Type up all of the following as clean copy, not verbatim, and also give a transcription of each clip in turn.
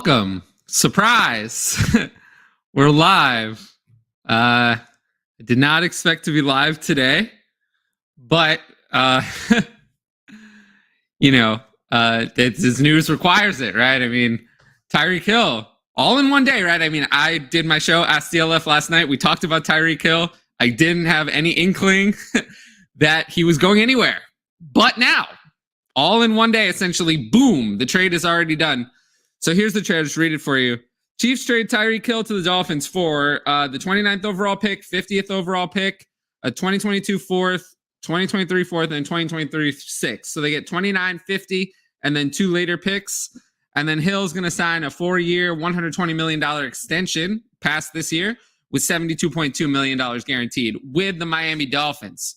Welcome. Surprise. We're live. I did not expect to be live today, but this news requires it, right? I mean, Tyreek Hill, all in one day, right? I mean, I did my show Ask DLF last night. We talked about Tyreek Hill. I didn't have any inkling that he was going anywhere. But now, all in one day, essentially, boom, the trade is already done. So here's the trade. I'll just read it for you. Chiefs trade Tyreek Hill to the Dolphins for the 29th overall pick, 50th overall pick, a 2022 fourth, 2023 fourth, and 2023 sixth. So they get 29, 50, and then two later picks. And then Hill's going to sign a 4-year, $120 million extension past this year with $72.2 million guaranteed with the Miami Dolphins.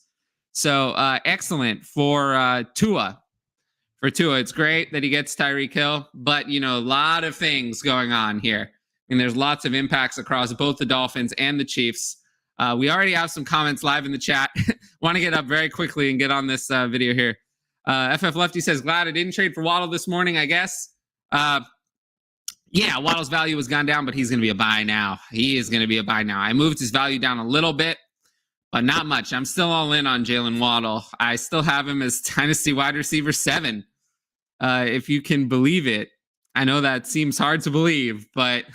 So excellent for Tua. For Tua, it's great that he gets Tyreek Hill, but, a lot of things going on here. And there's lots of impacts across both the Dolphins and the Chiefs. We already have some comments live in the chat. Want to get up very quickly and get on this video here. FF Lefty says, glad I didn't trade for Waddle this morning, I guess. Yeah, Waddle's value has gone down, but he's going to be a buy now. He is going to be a buy now. I moved his value down a little bit, but not much. I'm still all in on Jalen Waddle. I still have him as Dynasty wide receiver 7. If you can believe it. I know that seems hard to believe, but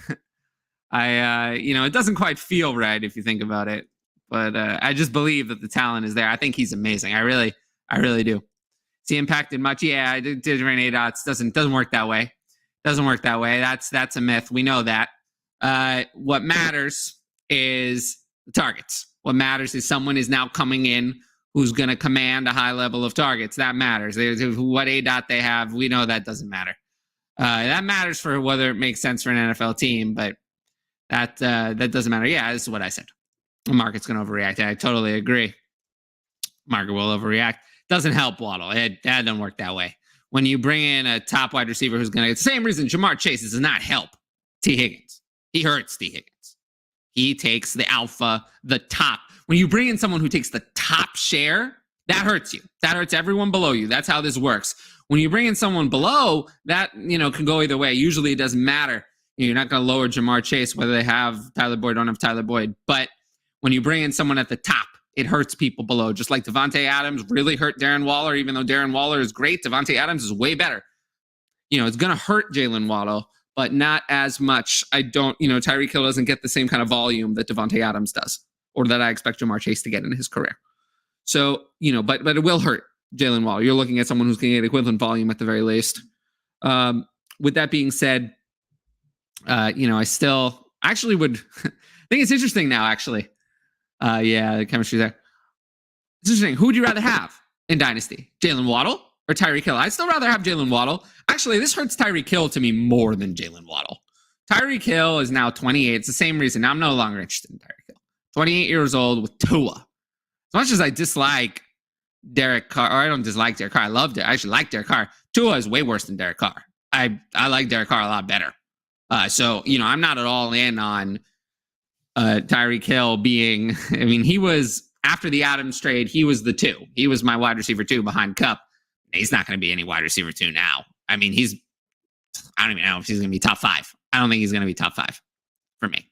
it doesn't quite feel right if you think about it. But I just believe that the talent is there. I think he's amazing. I really do. Is he impacted much? Yeah, I did run ADOTs. Doesn't work that way. Doesn't work that way. That's a myth. We know that. What matters is the targets. What matters is someone is now coming in who's going to command a high level of targets. That matters. What ADOT they have, we know that doesn't matter. That matters for whether it makes sense for an NFL team, but that doesn't matter. Yeah, this is what I said. The market's going to overreact. I totally agree. Market will overreact. Doesn't help Waddle. That doesn't work that way. When you bring in a top wide receiver who's going to get the same reason Jamar Chase does not help T. Higgins. He hurts T. Higgins. He takes the alpha, the top. When you bring in someone who takes the top share, that hurts you. That hurts everyone below you. That's how this works. When you bring in someone below, that can go either way. Usually it doesn't matter. You're not going to lower Jamar Chase whether they have Tyler Boyd or don't have Tyler Boyd. But when you bring in someone at the top, it hurts people below. Just like Devontae Adams really hurt Darren Waller. Even though Darren Waller is great, Devontae Adams is way better. It's going to hurt Jalen Waddle, but not as much. Tyreek Hill doesn't get the same kind of volume that Devontae Adams does, or that I expect Jamar Chase to get in his career. So, but it will hurt Jalen Waddle. You're looking at someone who's going to get equivalent volume at the very least. With that being said, I still actually would I think it's interesting now, actually. The chemistry there. It's interesting. Who would you rather have in Dynasty? Jalen Waddle or Tyreek Hill? I'd still rather have Jalen Waddle. Actually, this hurts Tyreek Hill to me more than Jalen Waddle. Tyreek Hill is now 28. It's the same reason. I'm no longer interested in Tyreek Hill. 28 years old with Tua. As much as I dislike Derek Carr, or I don't dislike Derek Carr, I love Derek. I actually like Derek Carr. Tua is way worse than Derek Carr. I like Derek Carr a lot better. I'm not at all in on Tyreek Hill being, he was, after the Adams trade, he was the 2. He was my wide receiver 2 behind Kupp. He's not going to be any wide receiver 2 now. I don't even know if he's going to be top 5. I don't think he's going to be top 5 for me.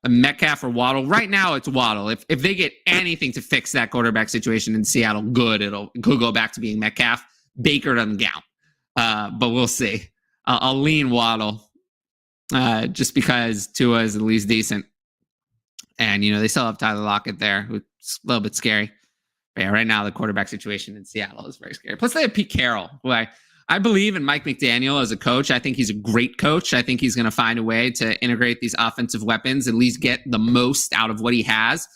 Metcalf or Waddle. Right now, it's Waddle. If they get anything to fix that quarterback situation in Seattle, good. It could go back to being Metcalf. Baker doesn't count. But we'll see. I'll lean Waddle just because Tua is at least decent. And, they still have Tyler Lockett there, who's a little bit scary. But yeah, right now, the quarterback situation in Seattle is very scary. Plus, they have Pete Carroll, who I believe in Mike McDaniel as a coach. I think he's a great coach. I think he's going to find a way to integrate these offensive weapons, at least get the most out of what he has.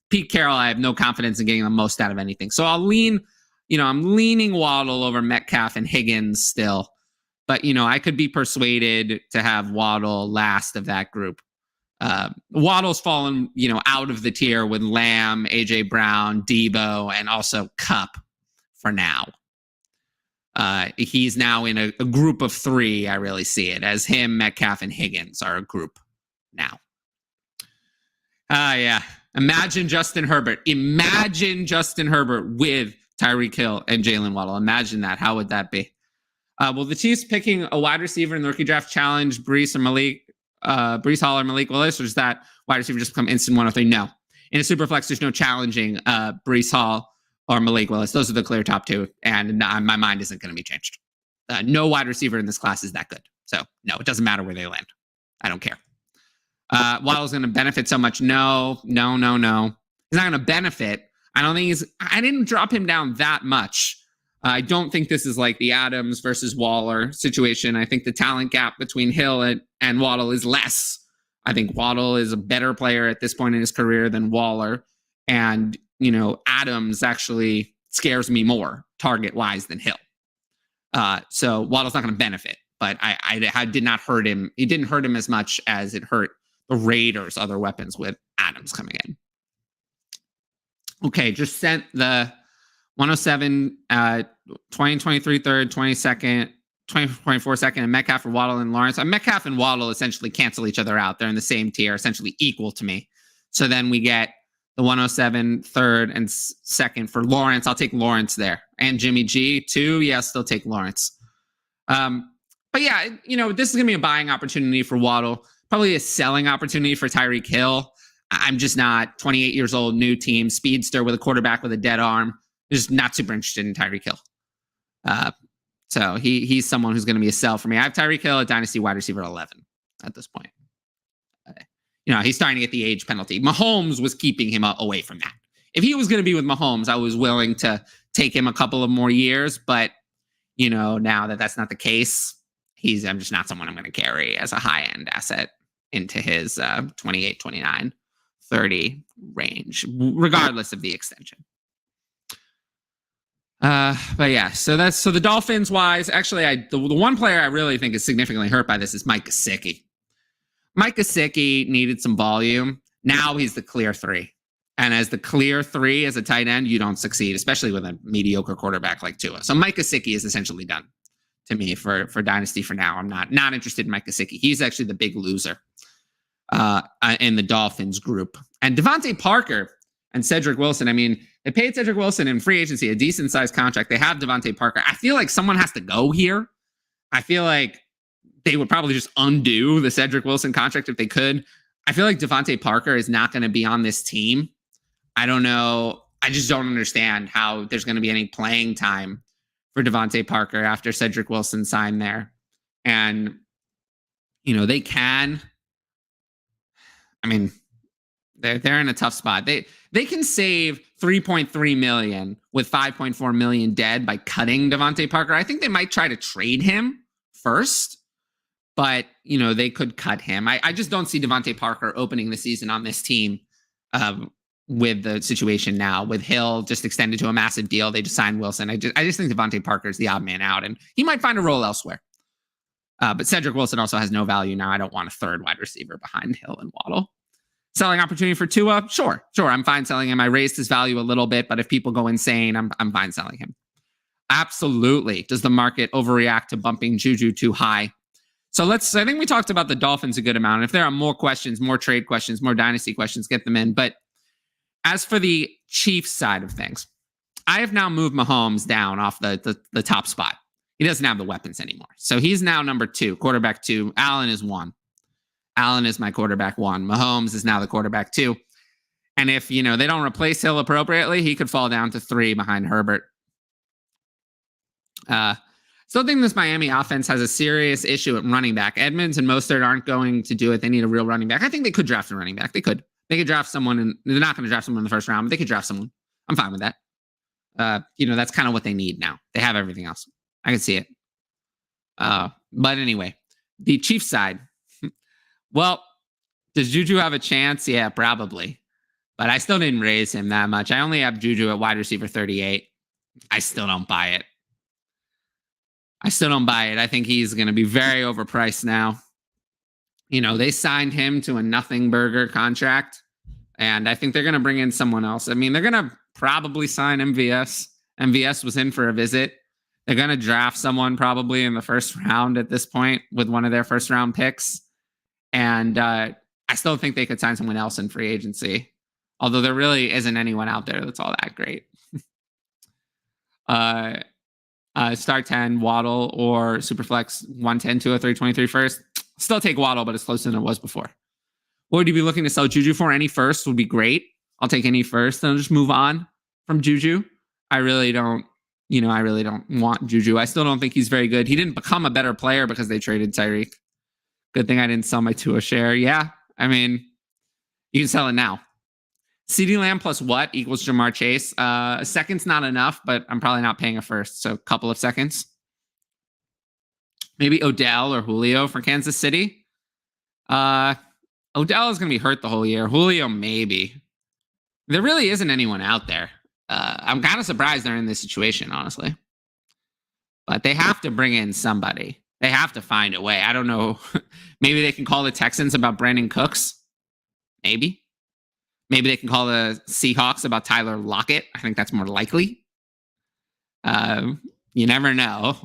Pete Carroll, I have no confidence in getting the most out of anything. So I'm leaning Waddle over Metcalf and Higgins still. But, I could be persuaded to have Waddle last of that group. Waddle's fallen, out of the tier with Lamb, A.J. Brown, Debo, and also Kupp for now. He's now in a group of 3. I really see it as him, Metcalf, and Higgins are a group now. Yeah. Imagine Justin Herbert with Tyreek Hill and Jalen Waddle. Imagine that. How would that be? Will the Chiefs picking a wide receiver in the rookie draft challenge Brees Hall or Malik Willis, or does that wide receiver just become instant 103? No. In a super flex, there's no challenging Brees Hall or Malik Willis. Those are the clear top two, and my mind isn't going to be changed. No wide receiver in this class is that good. So, no, it doesn't matter where they land. I don't care. Waddle's going to benefit so much. No. He's not going to benefit. I didn't drop him down that much. I don't think this is like the Adams versus Waller situation. I think the talent gap between Hill and Waddle is less. I think Waddle is a better player at this point in his career than Waller. And, Adams actually scares me more target-wise than Hill. So Waddle's not going to benefit. But I did not hurt him. It didn't hurt him as much as it hurt the Raiders' other weapons with Adams coming in. Okay, just sent the 107, 2023 third, 22nd, 2024 second, and Metcalf for Waddle and Lawrence. Metcalf and Waddle essentially cancel each other out. They're in the same tier, essentially equal to me. So then we get the 107 third and second for Lawrence. I'll take Lawrence there. And Jimmy G too. Yeah, I'll still take Lawrence. But yeah, this is going to be a buying opportunity for Waddle, probably a selling opportunity for Tyreek Hill. I'm just not 28 years old, new team, speedster with a quarterback with a dead arm. Just not super interested in Tyreek Hill. So he's someone who's going to be a sell for me. I have Tyreek Hill at Dynasty wide receiver 11 at this point. He's starting to get the age penalty. Mahomes was keeping him away from that. If he was going to be with Mahomes, I was willing to take him a couple of more years. But, now that that's not the case, I'm just not someone I'm going to carry as a high-end asset into his 28, 29, 30 range, regardless of the extension. But yeah, so the Dolphins wise, actually, the one player I really think is significantly hurt by this is Mike Gesicki. Mike Gesicki needed some volume. Now he's the clear 3. And as the clear 3 as a tight end, you don't succeed, especially with a mediocre quarterback like Tua. So Mike Gesicki is essentially done to me for Dynasty for now. I'm not interested in Mike Gesicki. He's actually the big loser in the Dolphins group. And Devontae Parker and Cedric Wilson, they paid Cedric Wilson in free agency a decent-sized contract. They have Devontae Parker. I feel like someone has to go here. I feel like they would probably just undo the Cedric Wilson contract if they could. I feel like Devontae Parker is not going to be on this team. I don't know. I just don't understand how there's going to be any playing time for Devontae Parker after Cedric Wilson signed there. And, they can. They're in a tough spot. They can save $3.3 million with $5.4 million dead by cutting Devontae Parker. I think they might try to trade him first, but they could cut him. I just don't see Devontae Parker opening the season on this team with the situation now. With Hill just extended to a massive deal, they just signed Wilson. I just think Devontae Parker is the odd man out, and he might find a role elsewhere. But Cedric Wilson also has no value now. I don't want a third wide receiver behind Hill and Waddle. Selling opportunity for Tua? Sure. I'm fine selling him. I raised his value a little bit, but if people go insane, I'm fine selling him. Absolutely. Does the market overreact to bumping Juju too high? So I think we talked about the Dolphins a good amount. If there are more questions, more trade questions, more dynasty questions, get them in. But as for the Chiefs side of things, I have now moved Mahomes down off the top spot. He doesn't have the weapons anymore. So he's now number 2, quarterback 2. Allen is 1. Allen is my quarterback 1. Mahomes is now the quarterback 2. And if, they don't replace Hill appropriately, he could fall down to 3 behind Herbert. Still think this Miami offense has a serious issue at running back. Edmonds and Mostert aren't going to do it. They need a real running back. I think they could draft a running back. They could draft someone, and they're not going to draft someone in the first round, but they could draft someone. I'm fine with that. That's kind of what they need now. They have everything else. I can see it. But anyway, the Chiefs side. Well, does Juju have a chance? Yeah, probably. But I still didn't raise him that much. I only have Juju at wide receiver 38. I still don't buy it. I think he's going to be very overpriced now. They signed him to a nothing burger contract, and I think they're going to bring in someone else. They're going to probably sign MVS. MVS was in for a visit. They're going to draft someone probably in the first round at this point with one of their first round picks. And I still think they could sign someone else in free agency, although there really isn't anyone out there that's all that great. Start 10, Waddle, or Superflex 110, 203, 23 first. Still take Waddle, but it's closer than it was before. What would you be looking to sell Juju for? Any first would be great. I'll take any first, and I'll just move on from Juju. I really don't want Juju. I still don't think he's very good. He didn't become a better player because they traded Tyreek. Good thing I didn't sell my Tua share. Yeah, I mean, you can sell it now. CeeDee Lamb plus what equals Jamar Chase? A second's not enough, but I'm probably not paying a first. So a couple of seconds. Maybe Odell or Julio for Kansas City. Odell is going to be hurt the whole year. Julio, maybe. There really isn't anyone out there. I'm kind of surprised they're in this situation, honestly. But they have to bring in somebody. They have to find a way. I don't know. Maybe they can call the Texans about Brandon Cooks. Maybe. Maybe they can call the Seahawks about Tyler Lockett. I think that's more likely. You never know.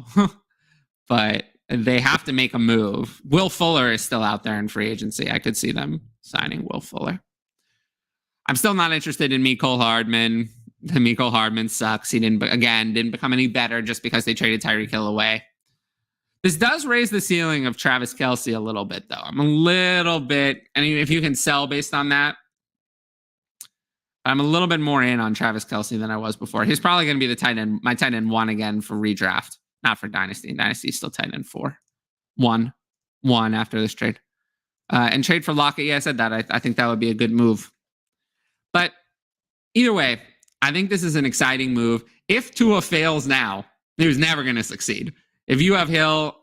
But they have to make a move. Will Fuller is still out there in free agency. I could see them signing Will Fuller. I'm still not interested in Mecole Hardman. Mecole Hardman sucks. He didn't become any better just because they traded Tyreek Hill away. This does raise the ceiling of Travis Kelce a little bit, though. I'm a little bit, and if you can sell based on that, I'm a little bit more in on Travis Kelce than I was before. He's probably going to be the tight end, my tight end 1 again for redraft, not for Dynasty. Dynasty is still tight end 4. 1 after this trade. And trade for Lockett. Yeah, I said that. I think that would be a good move. But either way, I think this is an exciting move. If Tua fails now, he was never going to succeed. If you have Hill,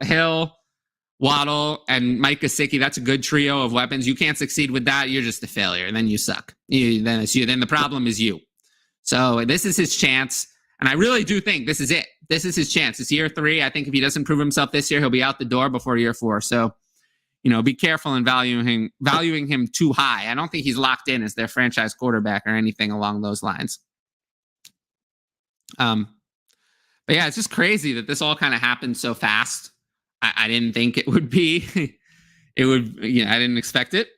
Waddle, and Mike Gesicki, that's a good trio of weapons. You can't succeed with that. You're just a failure, and then you suck. Then it's you. Then the problem is you. So this is his chance, and I really do think this is it. This is his chance. It's year 3. I think if he doesn't prove himself this year, he'll be out the door before year 4. So, be careful in valuing him too high. I don't think he's locked in as their franchise quarterback or anything along those lines. But yeah, it's just crazy that this all kind of happened so fast. I didn't think it would be. I didn't expect it.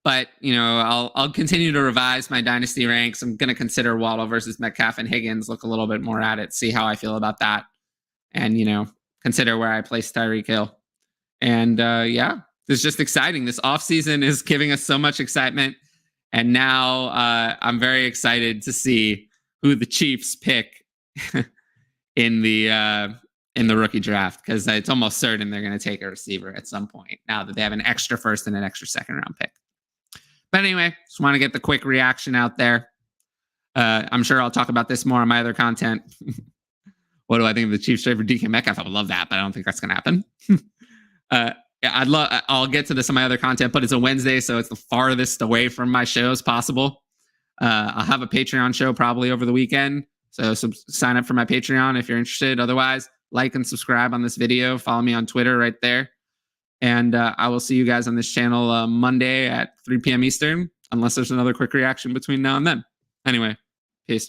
But, I'll continue to revise my dynasty ranks. I'm going to consider Waddle versus Metcalf and Higgins, look a little bit more at it, see how I feel about that. And, consider where I place Tyreek Hill. And, it's just exciting. This offseason is giving us so much excitement. And now I'm very excited to see who the Chiefs pick in the rookie draft, because it's almost certain they're going to take a receiver at some point now that they have an extra first and an extra second round pick. But anyway, just want to get the quick reaction out there. I'm sure I'll talk about this more on my other content. What do I think of the Chiefs trade for DK Metcalf? I would love that, but I don't think that's going to happen. I'll get to this on my other content, but it's a Wednesday, so it's the farthest away from my shows possible. I'll have a Patreon show probably over the weekend. So sign up for my Patreon if you're interested. Otherwise, like and subscribe on this video. Follow me on Twitter right there. And I will see you guys on this channel Monday at 3 p.m. Eastern, unless there's another quick reaction between now and then. Anyway,